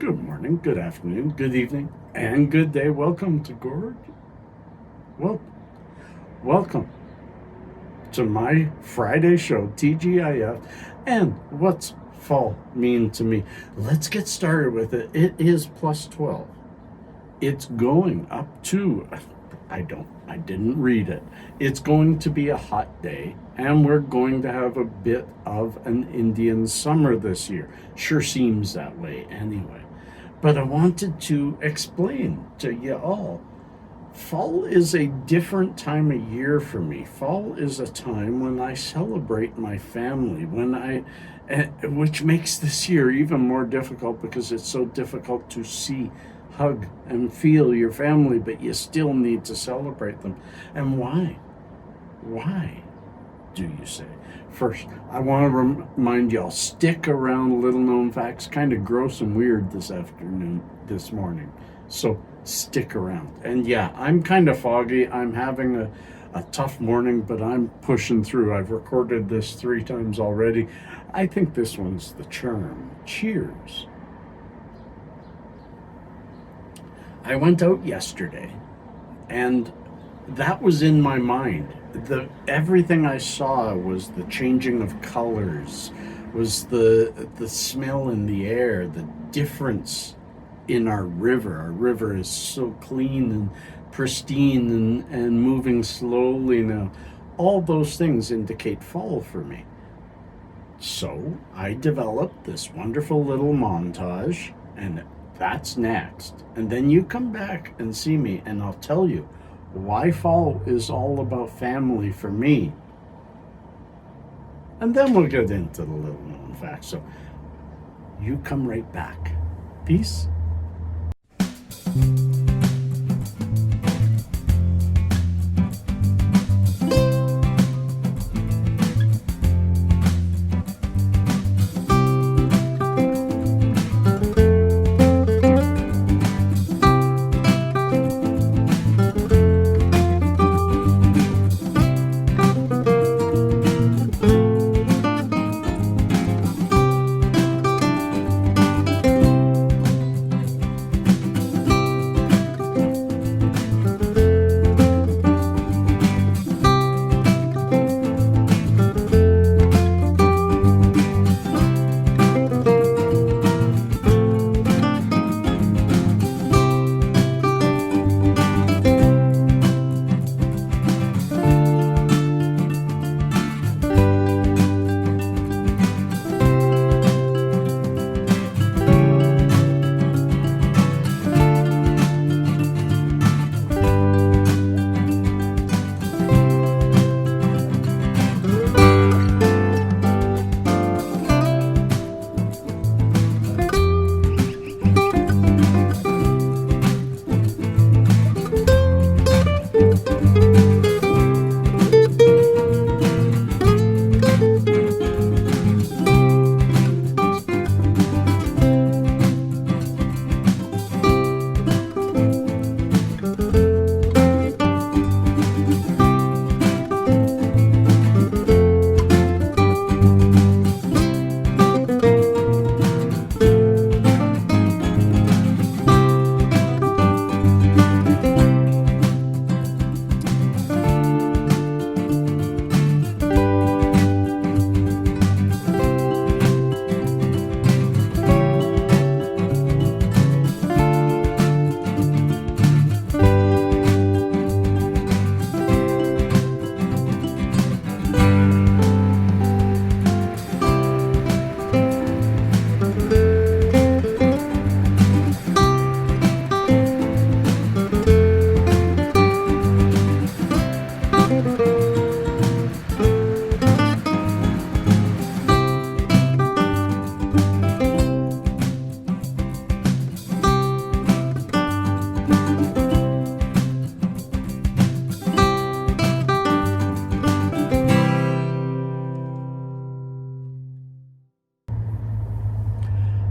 Good morning, good afternoon, good evening, and good day. Welcome to welcome to my Friday show, TGIF, and what's fall mean to me. Let's get started with it. It is plus 12. It's going up to, I didn't read it. It's going to be a hot day, and we're going to have a bit of an Indian summer this year. Sure seems that way anyway. But I wanted to explain to you all, fall is a different time of year for me. Fall is a time when I celebrate my family, which makes this year even more difficult because it's so difficult to see, hug, and feel your family, but you still need to celebrate them. And why? Why, do you say? First, I want to remind y'all, stick around little known facts, kind of gross and weird this morning. So stick around. And yeah, I'm kind of foggy. I'm having a tough morning, but I'm pushing through. I've recorded this 3 times already. I think this one's the charm. Cheers. I went out yesterday, and that was in my mind. Everything I saw was the changing of colors, was the smell in the air, the difference in our river. Our river is so clean and pristine and moving slowly now. All those things indicate fall for me. So I developed this wonderful little montage, and that's next. And then you come back and see me, and I'll tell you why fall is all about family for me. And then we'll get into the little known facts. So you come right back. Peace.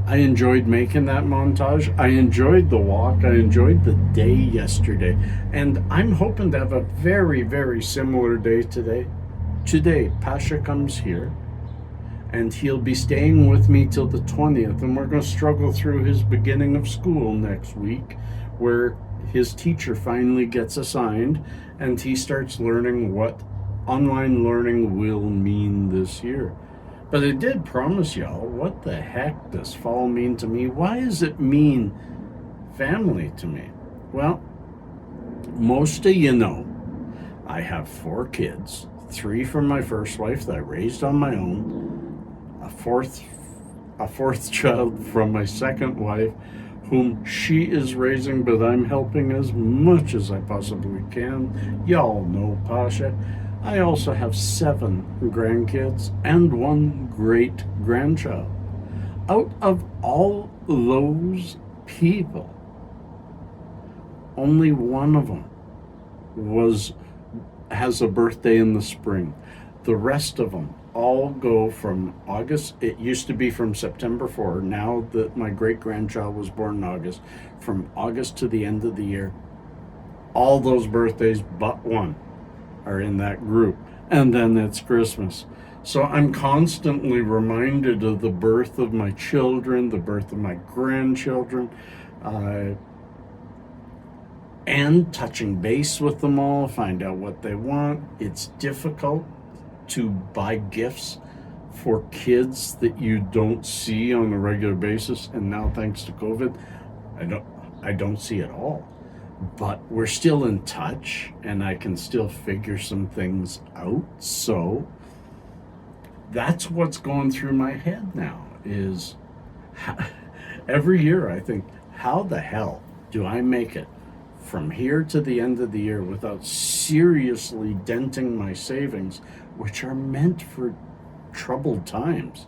I enjoyed making that montage. I enjoyed the walk. I enjoyed the day yesterday. And I'm hoping to have a very, very similar day today. Today, Pasha comes here and he'll be staying with me till the 20th, and we're going to struggle through his beginning of school next week, where his teacher finally gets assigned and he starts learning what online learning will mean this year. But I did promise y'all, what the heck does fall mean to me? Why does it mean family to me? Well, most of you know I have 4 kids, 3 from my first wife that I raised on my own, a fourth child from my second wife, whom she is raising, but I'm helping as much as I possibly can. Y'all know Pasha. I also have 7 grandkids and 1 great grandchild. Out of all those people, only one of them has a birthday in the spring. The rest of them all go from August. It used to be from September 4. Now that my great-grandchild was born in August, from August to the end of the year, all those birthdays but one are in that group. And then it's Christmas. So I'm constantly reminded of the birth of my children, the birth of my grandchildren, and touching base with them all, find out what they want. It's difficult to buy gifts for kids that you don't see on a regular basis, and now thanks to COVID, I don't see it all. But we're still in touch, and I can still figure some things out. So that's what's going through my head now, is every year I think, how the hell do I make it from here to the end of the year without seriously denting my savings, which are meant for troubled times,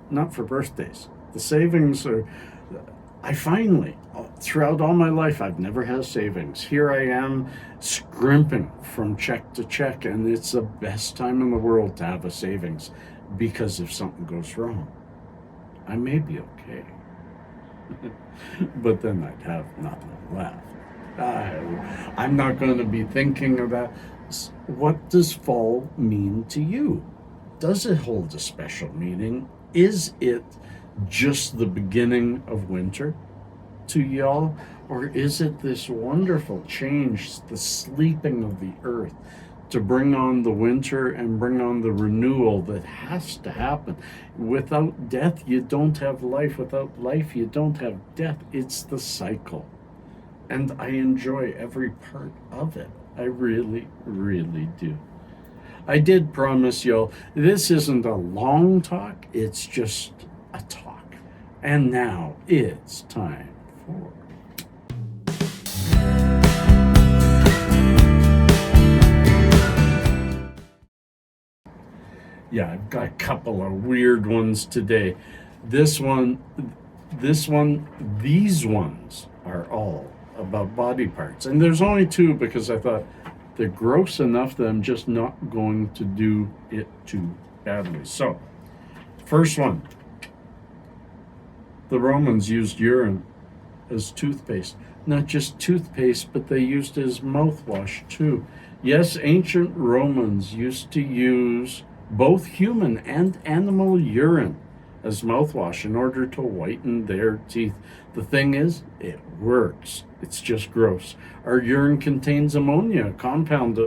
not for birthdays. The savings are, I finally, throughout all my life, I've never had savings. Here I am scrimping from check to check, and it's the best time in the world to have a savings, because if something goes wrong, I may be okay. But then I'd have nothing left. I'm not going to be thinking about, what does fall mean to you? Does it hold a special meaning? Is it just the beginning of winter to y'all? Or is it this wonderful change, the sleeping of the earth, to bring on the winter and bring on the renewal that has to happen? Without death, you don't have life. Without life, you don't have death. It's the cycle. And I enjoy every part of it. I really, really do. I did promise y'all, this isn't a long talk, it's just a talk. And now it's time for... Yeah, I've got a couple of weird ones today. These ones are all about body parts. And there's only 2 because I thought they're gross enough that I'm just not going to do it too badly. So, first one. The Romans used urine as toothpaste. Not just toothpaste, but they used it as mouthwash too. Yes, ancient Romans used to use both human and animal urine as mouthwash in order to whiten their teeth. The thing is, it works. It's just gross. Our urine contains ammonia, a compound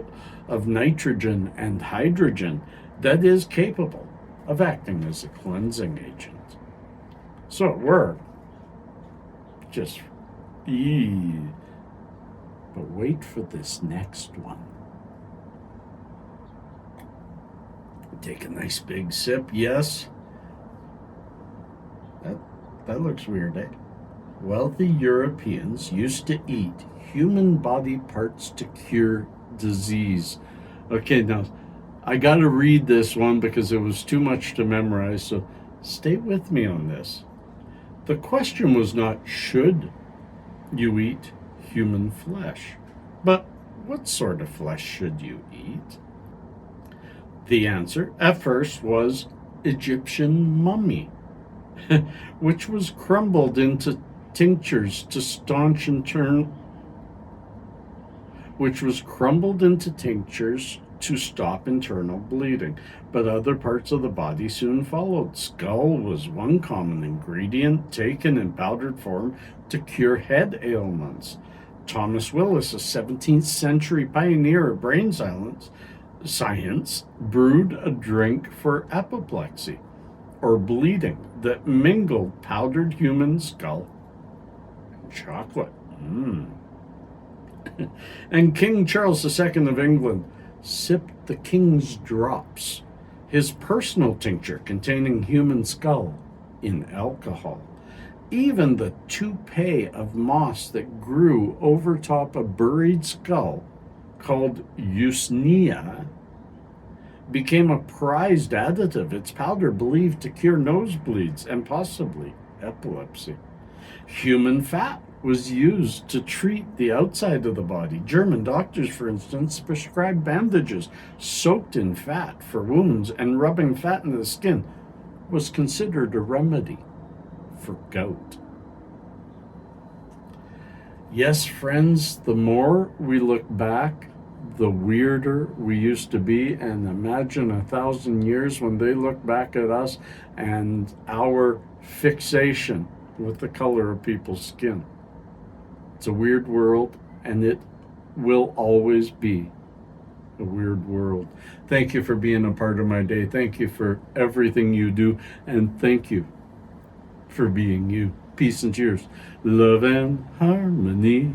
of nitrogen and hydrogen that is capable of acting as a cleansing agent. So it worked. Just, but wait for this next one. Take a nice big sip. Yes. That looks weird, eh? Wealthy Europeans used to eat human body parts to cure disease. Okay, now, I got to read this one because it was too much to memorize, so stay with me on this. The question was not, should you eat human flesh, but what sort of flesh should you eat? The answer, at first, was Egyptian mummy, which was crumbled into tinctures to to stop internal bleeding, but other parts of the body soon followed. Skull was one common ingredient taken in powdered form to cure head ailments. Thomas Willis, a 17th century pioneer of brain science, brewed a drink for apoplexy, or bleeding, that mingled powdered human skull and chocolate. And King Charles II of England sipped the King's Drops, his personal tincture containing human skull, in alcohol. Even the toupee of moss that grew over top a buried skull, called usnea, became a prized additive, its powder believed to cure nosebleeds and possibly epilepsy. Human fat was used to treat the outside of the body. German doctors, for instance, prescribed bandages soaked in fat for wounds, and rubbing fat into the skin was considered a remedy for gout. Yes, friends, the more we look back, the weirder we used to be, and imagine 1,000 years when they look back at us and our fixation with the color of people's skin. It's a weird world, and it will always be a weird world. Thank you for being a part of my day. Thank you for everything you do, and thank you for being you. Peace and cheers. Love and harmony.